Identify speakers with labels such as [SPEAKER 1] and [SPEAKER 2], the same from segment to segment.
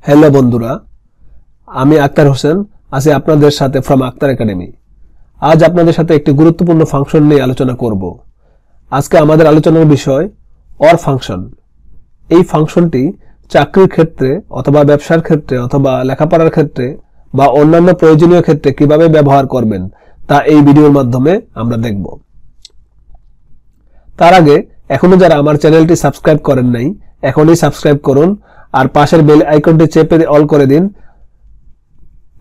[SPEAKER 1] Hello বন্ধুরা, আমি আক্তার হোসেন আছি আপনাদের সাথে ফ্রম আক্তার একাডেমি। আজ আপনাদের সাথে একটি গুরুত্বপূর্ণ ফাংশন নিয়ে আলোচনা করব। আজকে আমাদের আলোচনার বিষয় অর ফাংশন। এই ফাংশনটি চাকরির ক্ষেত্রে অথবা ব্যবসার ক্ষেত্রে অথবা লেখাপড়ার ক্ষেত্রে বা অন্যান্য প্রয়োজনীয় ক্ষেত্রে কিভাবে ব্যবহার করবেন তা এই ভিডিওর মাধ্যমে আমরা দেখব। তার আগে এখনো যারা আমার চ্যানেলটি সাবস্ক্রাইব করেন নাই, এখনই সাবস্ক্রাইব করুন আর পাশের বেল আইকনটি চেপে অল করে দিন,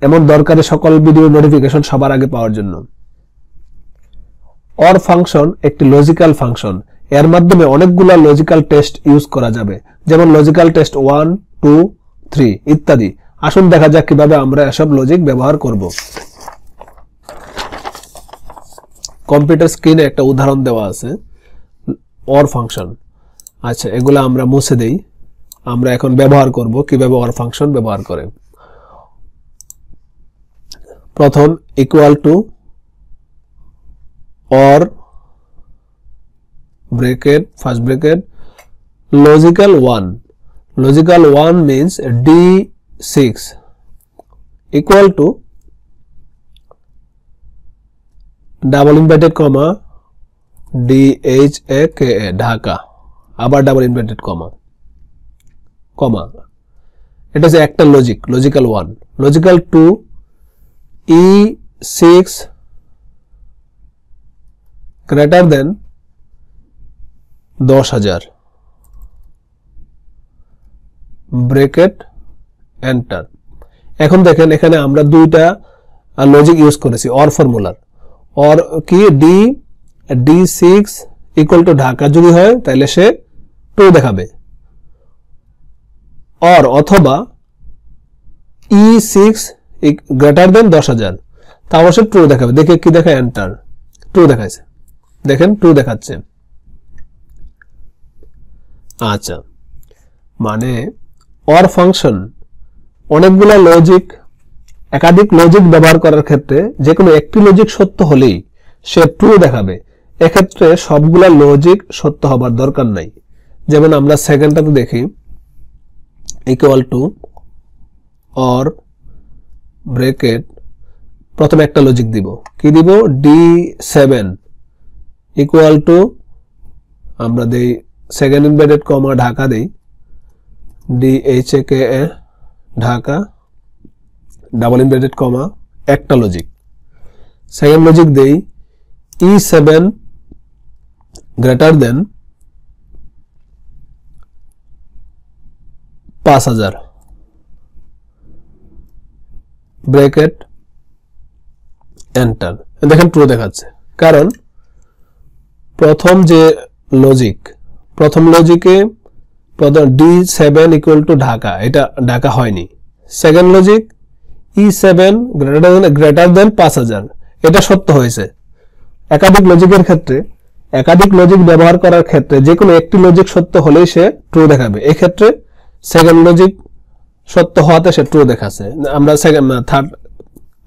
[SPEAKER 1] এমন দরকারি সকল ভিডিও নোটিফিকেশন সবার আগে পাওয়ার জন্য। অর ফাংশন একটি লজিক্যাল ফাংশন। এর মাধ্যমে অনেকগুলো লজিক্যাল টেস্ট ইউজ করা যাবে, যেমন লজিক্যাল টেস্ট 1, 2, 3 ইত্যাদি। আসুন দেখা যাক কিভাবে আমরা এসব লজিক ব্যবহার করব। কম্পিউটার স্ক্রিনে একটা উদাহরণ দেওয়া আছে অর ফাংশন। আচ্ছা, এগুলা আমরা মুছে দেই। আমরা এখন ব্যবহার করব কিভাবে অর ফাংশন ব্যবহার করে। প্রথম equal to or bracket first bracket logical 1 means D6 equal to double inverted comma DHAKA Dhaka, আবার ডাবল ইনভার্টেড কমা কমা। এটা হচ্ছে একটা logical 1। Logical 2 E6 greater than 10,000 bracket enter. এখন দেখেন এখানে আমরা দুইটা লজিক ইউজ করেছি অর ফর্মুলার। অর কি D6 ইকুয়াল টু ঢাকা যদি হয় তাহলে সে 2 দেখাবে, অর অথবা E6 গ্রেটার দেন 10,000 তা অবশ্যই 2 দেখাবে। দেখে কি দেখা, এন্টার 2 দেখাইছে, দেখেন 2 দেখাচ্ছে। আচ্ছা, মানে অর ফাংশন অনেকগুলা লজিক, একাধিক লজিক ব্যবহার করার ক্ষেত্রে যে কোনো একটি লজিক সত্য হলেই সে 2 দেখাবে। এক্ষেত্রে সবগুলা লজিক সত্য হবার দরকার নাই। যেমন আমরা সেকেন্ডটাতে দেখি ইকুয়াল টু অর ব্র্যাকেট, প্রথমে একটা লজিক দিব, কি দিব, D7 ইকুয়াল টু, আমরা দেই সেকেন্ড ইনভার্টেড কমা ঢাকা দেই DHAKA Dhaka double inverted comma একটা লজিক। সেকেন্ড লজিক দেই E7 greater than 5,000 bracket enter. দেখেন 2 দেখাচ্ছে, কারণ প্রথম লজিকে D7 ইকুয়াল টু ঢাকা, এটা ঢাকা হয়নি। Second logic E7 greater than 5,000, এটা সত্য হয়েছে। একাধিক লজিকের ক্ষেত্রে, একাধিক লজিক ব্যবহার করার ক্ষেত্রে যে কোনো একটি লজিক সত্য হলেই সে 2 দেখাবে। এই ক্ষেত্রে সেকেন্ড লজিক সত্য হওয়াতে সে 2 দেখাচ্ছে।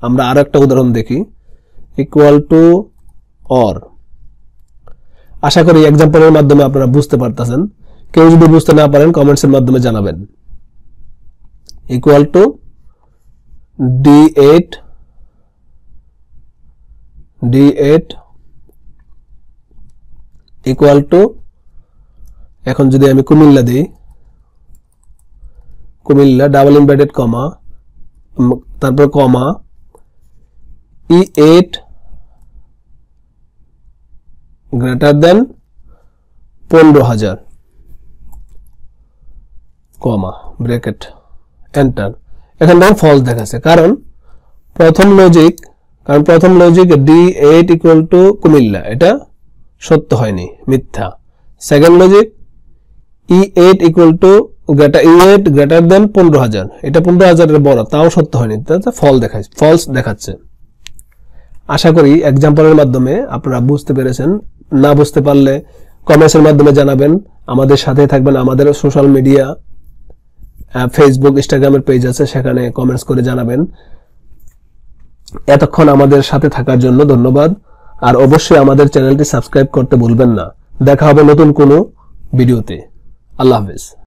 [SPEAKER 1] আমরা আরো একটা উদাহরণ দেখি ইকুয়াল টু অর। আশা করি এক্সাম্পলের মাধ্যমে আপনারা বুঝতে পারতেছেন। কেউ যদি বুঝতে না পারেন কমেন্টসের মাধ্যমে জানাবেন। Equal to D8 equal to, এখন যদি আমি কুমিল্লা দিই, কুমিল্লা ডাবল ইনভার্টেড কমা তারপর কমা E8 গ্রেটার দেন 15,000 কমা ব্র্যাকেট এন্টার। এখন দেখুন ফলস দেখাচ্ছে, কারণ প্রথম logic D8 equal to Comilla, এটা সত্য হয়নি, মিথ্যা। Second logic E8 equal to E8 greater than 15,000, এটা 15,000 এর বড়, তাও সত্য হয়নি, ফলস দেখাচ্ছে। আশা করি এক্সাম্পলের মাধ্যমে আপনারা বুঝতে পেরেছেন। না বুঝতে পারলে কমেন্টসের মাধ্যমে জানাবেন। আমাদের সাথে থাকবেন। আমাদের সোশ্যাল মিডিয়া ফেসবুক, ইনস্টাগ্রামের পেজ আছে, সেখানে কমেন্টস করে জানাবেন। এতক্ষণ আমাদের সাথে থাকার জন্য ধন্যবাদ। আর অবশ্যই আমাদের চ্যানেলটি সাবস্ক্রাইব করতে ভুলবেন না। দেখা হবে নতুন কোনো ভিডিওতে। আল্লাহ হাফেজ।